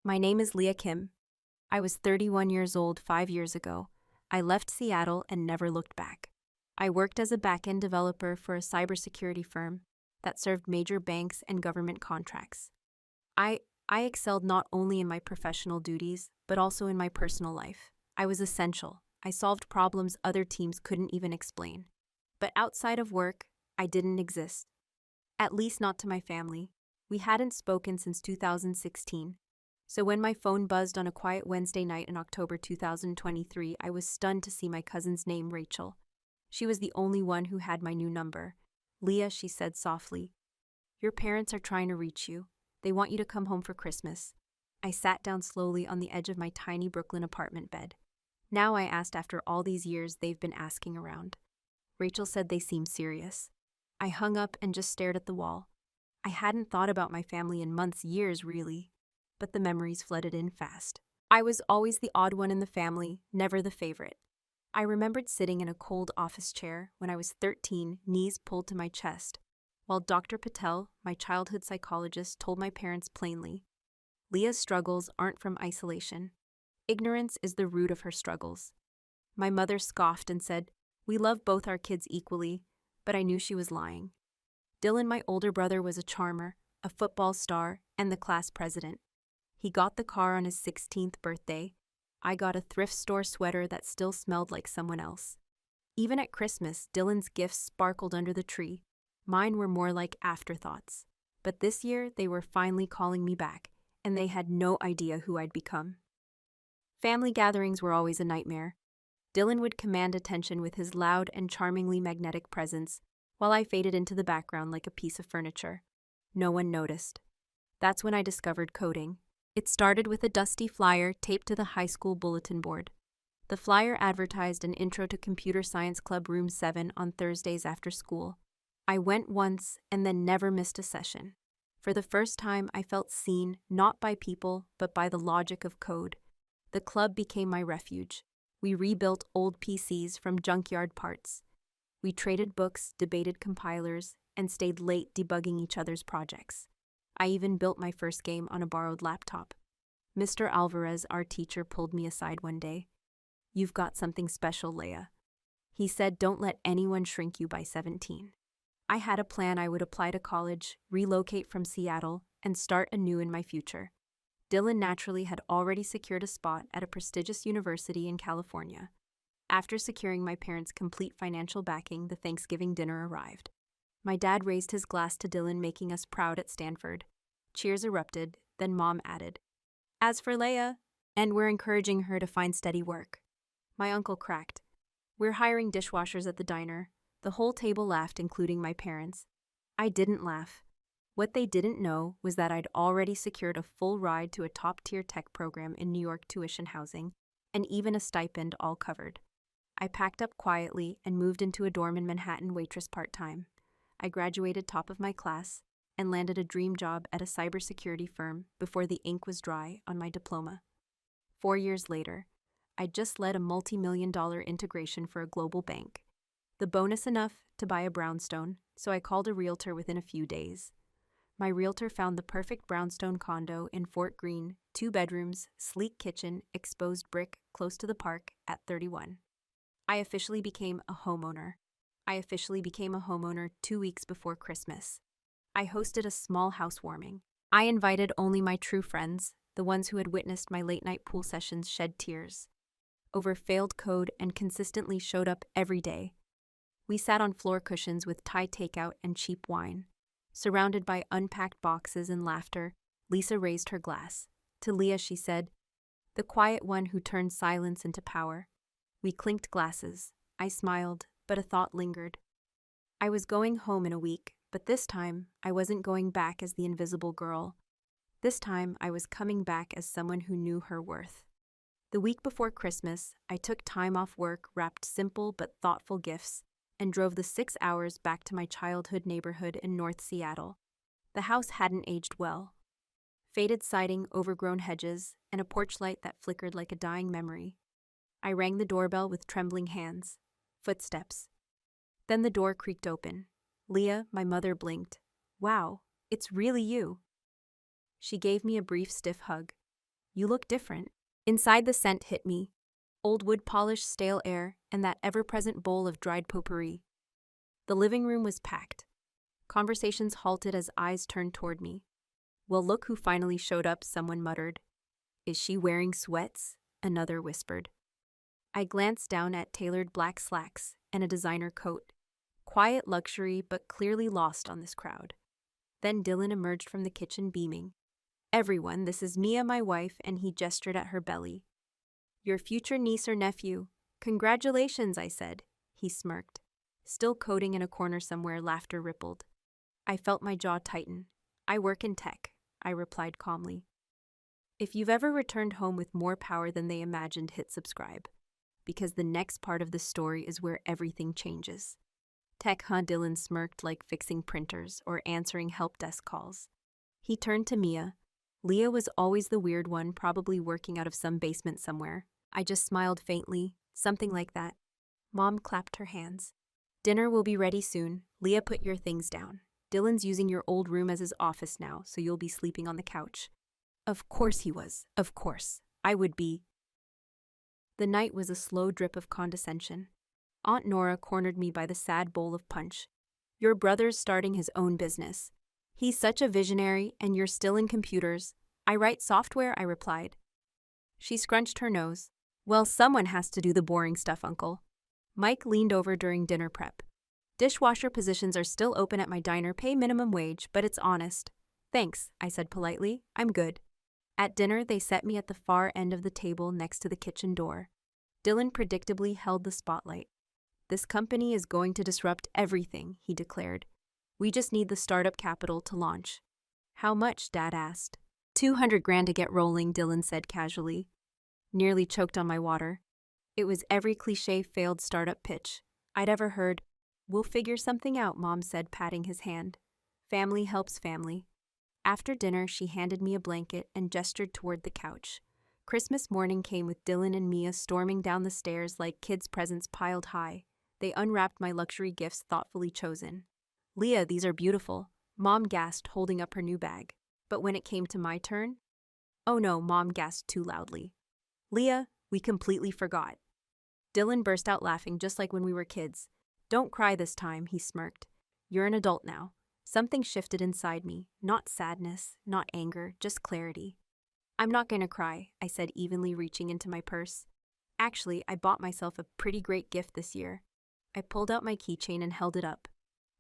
My name is Leah Kim. I was 31 years old 5 years ago. I left Seattle and never looked back. I worked as a back-end developer for a cybersecurity firm that served major banks and government contracts. I excelled not only in my professional duties, but also in my personal life. I was essential. I solved problems other teams couldn't even explain. But outside of work, I didn't exist. At least not to my family. We hadn't spoken since 2016. So when my phone buzzed on a quiet Wednesday night in October 2023, I was stunned to see my cousin's name, Rachel. She was the only one who had my new number. "Leah," she said softly, "your parents are trying to reach you. They want you to come home for Christmas." I sat down slowly on the edge of my tiny Brooklyn apartment bed. Now I asked, after all these years they've been asking around. Rachel said they seemed serious. I hung up and just stared at the wall. I hadn't thought about my family in months, years really, but the memories flooded in fast. I was always the odd one in the family, never the favorite. I remembered sitting in a cold office chair when I was 13, knees pulled to my chest, while Dr. Patel, my childhood psychologist, told my parents plainly, "Leah's struggles aren't from isolation. Ignorance is the root of her struggles." My mother scoffed and said, "We love both our kids equally," but I knew she was lying. Dylan, my older brother, was a charmer, a football star, and the class president. He got the car on his 16th birthday. I got a thrift store sweater that still smelled like someone else. Even at Christmas, Dylan's gifts sparkled under the tree. Mine were more like afterthoughts. But this year, they were finally calling me back, and they had no idea who I'd become. Family gatherings were always a nightmare. Dylan would command attention with his loud and charmingly magnetic presence, while I faded into the background like a piece of furniture. No one noticed. That's when I discovered coding. It started with a dusty flyer taped to the high school bulletin board. The flyer advertised an Intro to Computer Science Club Room 7 on Thursdays after school. I went once and then never missed a session. For the first time, I felt seen, not by people, but by the logic of code. The club became my refuge. We rebuilt old PCs from junkyard parts. We traded books, debated compilers, and stayed late debugging each other's projects. I even built my first game on a borrowed laptop. Mr. Alvarez, our teacher, pulled me aside one day. "You've got something special, Leah." He said, "Don't let anyone shrink you by 17. I had a plan. I would apply to college, relocate from Seattle, and start anew in my future. Dylan naturally had already secured a spot at a prestigious university in California. After securing my parents' complete financial backing, the Thanksgiving dinner arrived. My dad raised his glass to Dylan, making us proud at Stanford. Cheers erupted, then Mom added, "As for Leah," and we're encouraging her to find steady work. My uncle cracked, "We're hiring dishwashers at the diner." The whole table laughed, including my parents. I didn't laugh. What they didn't know was that I'd already secured a full ride to a top-tier tech program in New York, tuition, housing, and even a stipend, all covered. I packed up quietly and moved into a dorm in Manhattan, waitress part-time. I graduated top of my class and landed a dream job at a cybersecurity firm before the ink was dry on my diploma. 4 years later, I just led a multi-million-dollar integration for a global bank. The bonus enough to buy a brownstone, so I called a realtor within a few days. My realtor found the perfect brownstone condo in Fort Greene, 2 bedrooms, sleek kitchen, exposed brick, close to the park, at 31. I officially became a homeowner. 2 weeks before Christmas. I hosted a small housewarming. I invited only my true friends, the ones who had witnessed my late-night pool sessions shed tears over failed code and consistently showed up every day. We sat on floor cushions with Thai takeout and cheap wine. Surrounded by unpacked boxes and laughter, Lisa raised her glass. To Leah, she said, "The quiet one who turned silence into power." We clinked glasses. I smiled, but a thought lingered. I was going home in a week, but this time I wasn't going back as the invisible girl. This time I was coming back as someone who knew her worth. The week before Christmas, I took time off work, wrapped simple but thoughtful gifts, and drove the 6 hours back to my childhood neighborhood in North Seattle. The house hadn't aged well. Faded siding, overgrown hedges, and a porch light that flickered like a dying memory. I rang the doorbell with trembling hands. Footsteps. Then the door creaked open. Leah, my mother, blinked. "Wow, it's really you." She gave me a brief, stiff hug. You look different. Inside, the scent hit me. Old wood polish, stale air, and that ever-present bowl of dried potpourri. The living room was packed. Conversations halted as eyes turned toward me. "Well, look who finally showed up," someone muttered. "Is she wearing sweats?" another whispered. I glanced down at tailored black slacks and a designer coat. Quiet luxury, but clearly lost on this crowd. Then Dylan emerged from the kitchen beaming. "Everyone, this is Mia, my wife," and he gestured at her belly. "Your future niece or nephew. Congratulations," I said. He smirked. Still coding in a corner somewhere, laughter rippled. I felt my jaw tighten. "I work in tech," I replied calmly. If you've ever returned home with more power than they imagined, hit subscribe. Because the next part of the story is where everything changes. "Tech, huh?" Dylan smirked, like fixing printers or answering help desk calls. He turned to Mia. Leah was always the weird one, probably working out of some basement somewhere. I just smiled faintly, something like that. Mom clapped her hands. "Dinner will be ready soon. Leah, put your things down. Dylan's using your old room as his office now, so you'll be sleeping on the couch." Of course he was. Of course. I would be. The night was a slow drip of condescension. Aunt Nora cornered me by the sad bowl of punch. "Your brother's starting his own business. He's such a visionary, and you're still in computers." "I write software," I replied. She scrunched her nose. "Well, someone has to do the boring stuff, Uncle." Mike leaned over during dinner prep. "Dishwasher positions are still open at my diner, pay minimum wage, but it's honest." "Thanks," I said politely. "I'm good." At dinner, they set me at the far end of the table next to the kitchen door. Dylan predictably held the spotlight. "This company is going to disrupt everything," he declared. "We just need the startup capital to launch." "How much?" Dad asked. $200,000 to get rolling," Dylan said casually. Nearly choked on my water. It was every cliché failed startup pitch I'd ever heard. "We'll figure something out," Mom said, patting his hand. "Family helps family." After dinner, she handed me a blanket and gestured toward the couch. Christmas morning came with Dylan and Mia storming down the stairs like kids' presents piled high. They unwrapped my luxury gifts thoughtfully chosen. "Leah, these are beautiful," Mom gasped, holding up her new bag. But when it came to my turn, "Oh no," Mom gasped too loudly. "Leah, we completely forgot." Dylan burst out laughing just like when we were kids. "Don't cry this time," he smirked. "You're an adult now." Something shifted inside me, not sadness, not anger, just clarity. "I'm not gonna cry," I said, evenly reaching into my purse. "Actually, I bought myself a pretty great gift this year." I pulled out my keychain and held it up.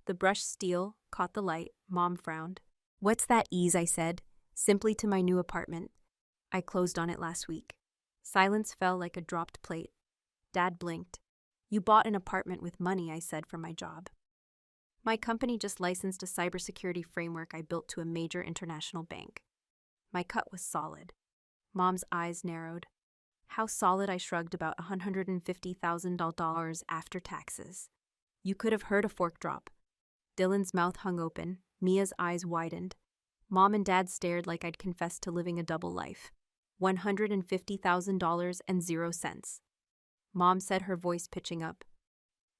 The brushed steel caught the light. Mom frowned. "What's that ease?" I said, simply to my new apartment. "I closed on it last week." Silence fell like a dropped plate. Dad blinked. "You bought an apartment with money," I said, from my job. "My company just licensed a cybersecurity framework I built to a major international bank." My cut was solid. Mom's eyes narrowed. "How solid?" I shrugged. "About $150,000 after taxes." You could have heard a fork drop. Dylan's mouth hung open. Mia's eyes widened. Mom and Dad stared like I'd confessed to living a double life. $150,000 and 0 cents. Mom said, her voice pitching up.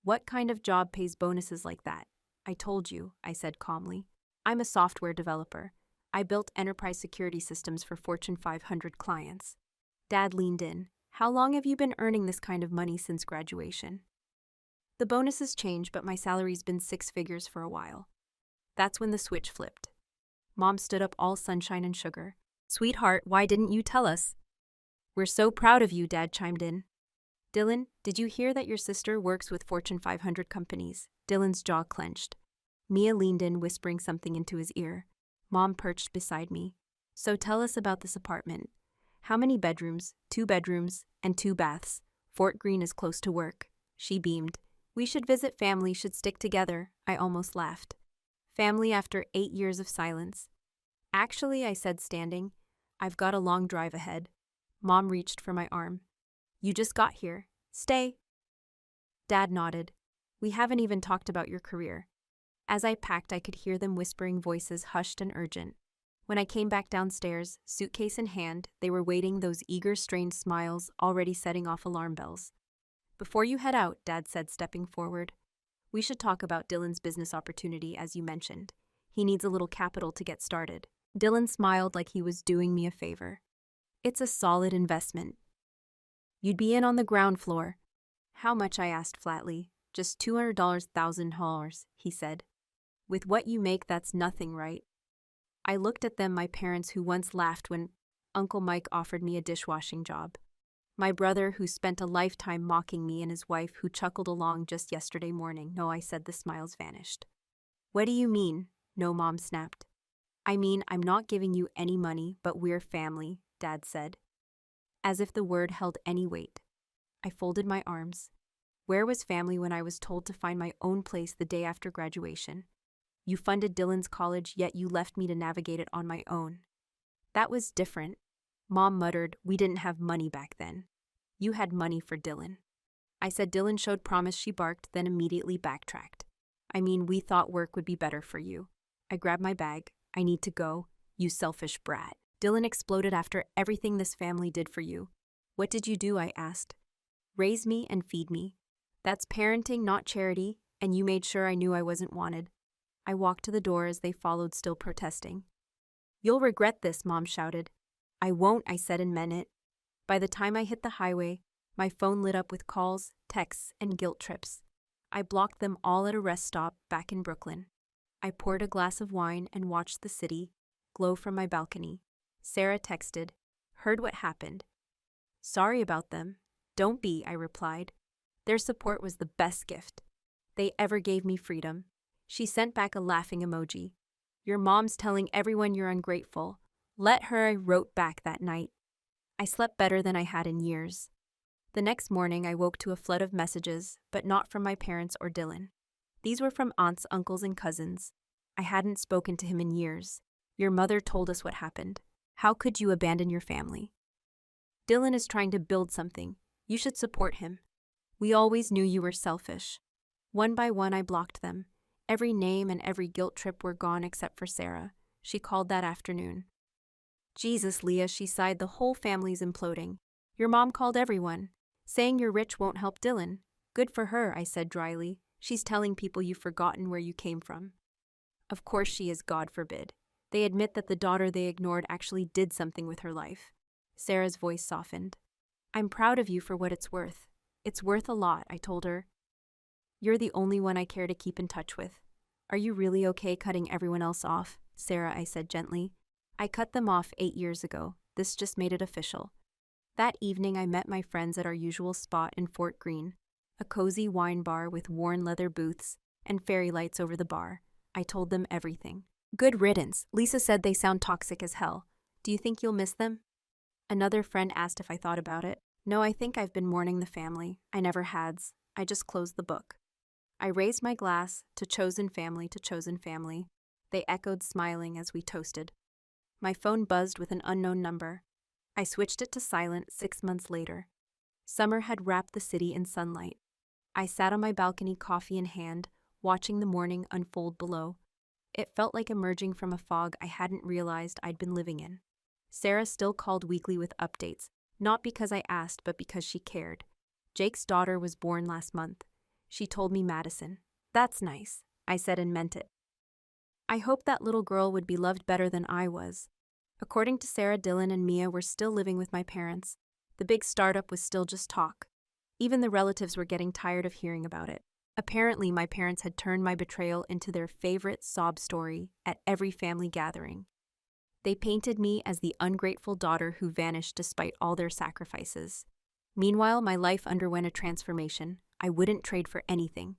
"What kind of job pays bonuses like that?" "I told you," I said calmly. "I'm a software developer. I built enterprise security systems for Fortune 500 clients." Dad leaned in. "How long have you been earning this kind of money since graduation?" "The bonuses change, but my salary's been 6 figures for a while." That's when the switch flipped. Mom stood up, all sunshine and sugar. "Sweetheart, why didn't you tell us?" "We're so proud of you," Dad chimed in. "Dylan, did you hear that your sister works with Fortune 500 companies?" Dylan's jaw clenched. Mia leaned in, whispering something into his ear. Mom perched beside me. "So tell us about this apartment. How many bedrooms?" "2 bedrooms and 2 baths. Fort Greene is close to work." She beamed. "We should visit. Family should stick together." I almost laughed. Family after 8 years of silence. "Actually," I said, standing, "I've got a long drive ahead." Mom reached for my arm. "You just got here. Stay." Dad nodded. "We haven't even talked about your career." As I packed, I could hear them whispering, voices hushed and urgent. When I came back downstairs, suitcase in hand, they were waiting, those eager, strained smiles already setting off alarm bells. "Before you head out," Dad said, stepping forward, "we should talk about Dylan's business opportunity, as you mentioned. He needs a little capital to get started." Dylan smiled like he was doing me a favor. It's a solid investment. You'd be in on the ground floor. How much? I asked flatly. Just $200,000, he said. With what you make, that's nothing, right? I looked at them, my parents who once laughed when Uncle Mike offered me a dishwashing job. My brother who spent a lifetime mocking me and his wife who chuckled along just yesterday morning. No, I said, the smiles vanished. What do you mean? No, Mom snapped. I mean, I'm not giving you any money, but we're family, Dad said. As if the word held any weight. I folded my arms. Where was family when I was told to find my own place the day after graduation? You funded Dylan's college, yet you left me to navigate it on my own. That was different. Mom muttered, we didn't have money back then. You had money for Dylan. I said Dylan showed promise. She barked, then immediately backtracked. I mean, we thought work would be better for you. I grabbed my bag. I need to go. You selfish brat. Dylan exploded after everything this family did for you. What did you do? I asked. Raise me and feed me. That's parenting, not charity, and you made sure I knew I wasn't wanted. I walked to the door as they followed, still protesting. You'll regret this, Mom shouted. I won't, I said and meant it. By the time I hit the highway, my phone lit up with calls, texts, and guilt trips. I blocked them all at a rest stop back in Brooklyn. I poured a glass of wine and watched the city glow from my balcony. Sarah texted, heard what happened. Sorry about them. Don't be, I replied. Their support was the best gift they ever gave me. Freedom. She sent back a laughing emoji. Your mom's telling everyone you're ungrateful. Let her, I wrote back that night. I slept better than I had in years. The next morning, I woke to a flood of messages, but not from my parents or Dylan. These were from aunts, uncles, and cousins. I hadn't spoken to him in years. Your mother told us what happened. How could you abandon your family? Dylan is trying to build something. You should support him. We always knew you were selfish. One by one, I blocked them. Every name and every guilt trip were gone except for Sarah. She called that afternoon. Jesus, Leah, she sighed, the whole family's imploding. Your mom called everyone, saying you're rich won't help Dylan. Good for her, I said dryly. She's telling people you've forgotten where you came from. Of course she is, God forbid. They admit that the daughter they ignored actually did something with her life. Sarah's voice softened. I'm proud of you for what it's worth. It's worth a lot, I told her. You're the only one I care to keep in touch with. Are you really okay cutting everyone else off? Sarah, I said gently. I cut them off 8 years ago. This just made it official. That evening I met my friends at our usual spot in Fort Greene, a cozy wine bar with worn leather booths and fairy lights over the bar. I told them everything. Good riddance. Lisa said they sound toxic as hell. Do you think you'll miss them? Another friend asked if I thought about it. No, I think I've been mourning the family. I never hads. I just closed the book. I raised my glass to chosen family, to chosen family. They echoed, smiling as we toasted. My phone buzzed with an unknown number. I switched it to silent 6 months later. Summer had wrapped the city in sunlight. I sat on my balcony, coffee in hand, watching the morning unfold below. It felt like emerging from a fog I hadn't realized I'd been living in. Sarah still called weekly with updates, not because I asked, but because she cared. Jake's daughter was born last month. She told me Madison. That's nice, I said and meant it. I hoped that little girl would be loved better than I was. According to Sarah, Dylan and Mia were still living with my parents. The big startup was still just talk. Even the relatives were getting tired of hearing about it. Apparently, my parents had turned my betrayal into their favorite sob story at every family gathering. They painted me as the ungrateful daughter who vanished despite all their sacrifices. Meanwhile, my life underwent a transformation I wouldn't trade for anything.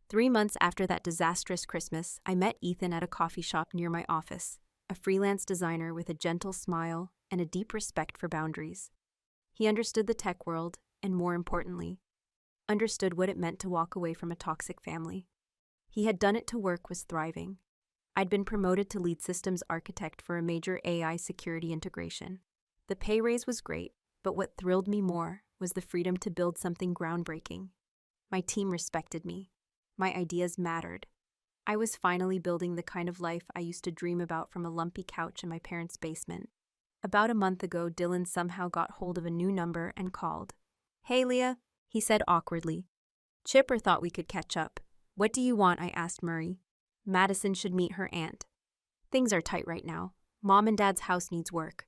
3 months after that disastrous Christmas, I met Ethan at a coffee shop near my office, a freelance designer with a gentle smile and a deep respect for boundaries. He understood the tech world, and more importantly, understood what it meant to walk away from a toxic family. He had done it to work, was thriving. I'd been promoted to lead systems architect for a major AI security integration. The pay raise was great, but what thrilled me more was the freedom to build something groundbreaking. My team respected me. My ideas mattered. I was finally building the kind of life I used to dream about from a lumpy couch in my parents' basement. About a month ago, Dylan somehow got hold of a new number and called. Hey, Leah, he said awkwardly. Chipper thought we could catch up. What do you want? I asked Murray. Madison should meet her aunt. Things are tight right now. Mom and Dad's house needs work.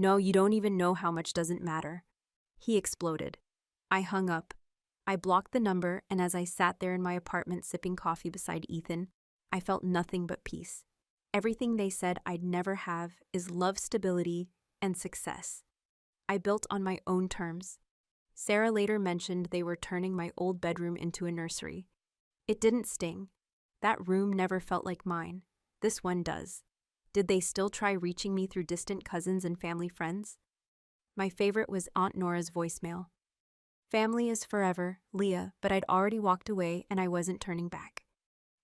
No, you don't even know how much doesn't matter. He exploded. I hung up. I blocked the number, and as I sat there in my apartment sipping coffee beside Ethan, I felt nothing but peace. Everything they said I'd never have is love, stability, and success. I built on my own terms. Sarah later mentioned they were turning my old bedroom into a nursery. It didn't sting. That room never felt like mine. This one does. Did they still try reaching me through distant cousins and family friends? My favorite was Aunt Nora's voicemail. Family is forever, Leah, but I'd already walked away and I wasn't turning back.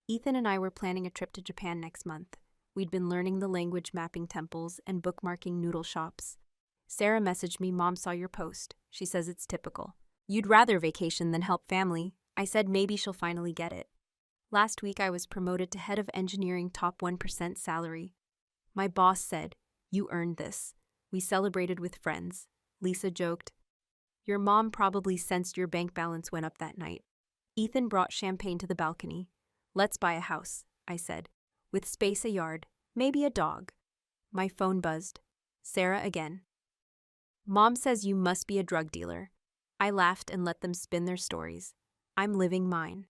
Ethan and I were planning a trip to Japan next month. We'd been learning the language, mapping temples, and bookmarking noodle shops. Sarah messaged me, "Mom saw your post. She says it's typical. You'd rather vacation than help family." I said maybe she'll finally get it. Last week I was promoted to head of engineering, top 1% salary. My boss said, "You earned this." We celebrated with friends. Lisa joked, "Your mom probably sensed your bank balance went up that night." Ethan brought champagne to the balcony. "Let's buy a house," I said, "with space, a yard, maybe a dog." My phone buzzed. Sarah again. "Mom says you must be a drug dealer." I laughed and let them spin their stories. I'm living mine.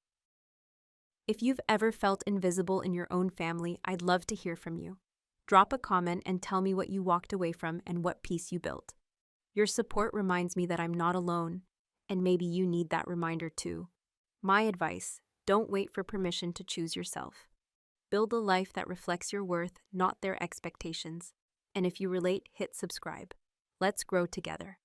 If you've ever felt invisible in your own family, I'd love to hear from you. Drop a comment and tell me what you walked away from and what peace you built. Your support reminds me that I'm not alone, and maybe you need that reminder too. My advice: don't wait for permission to choose yourself. Build a life that reflects your worth, not their expectations. And if you relate, hit subscribe. Let's grow together.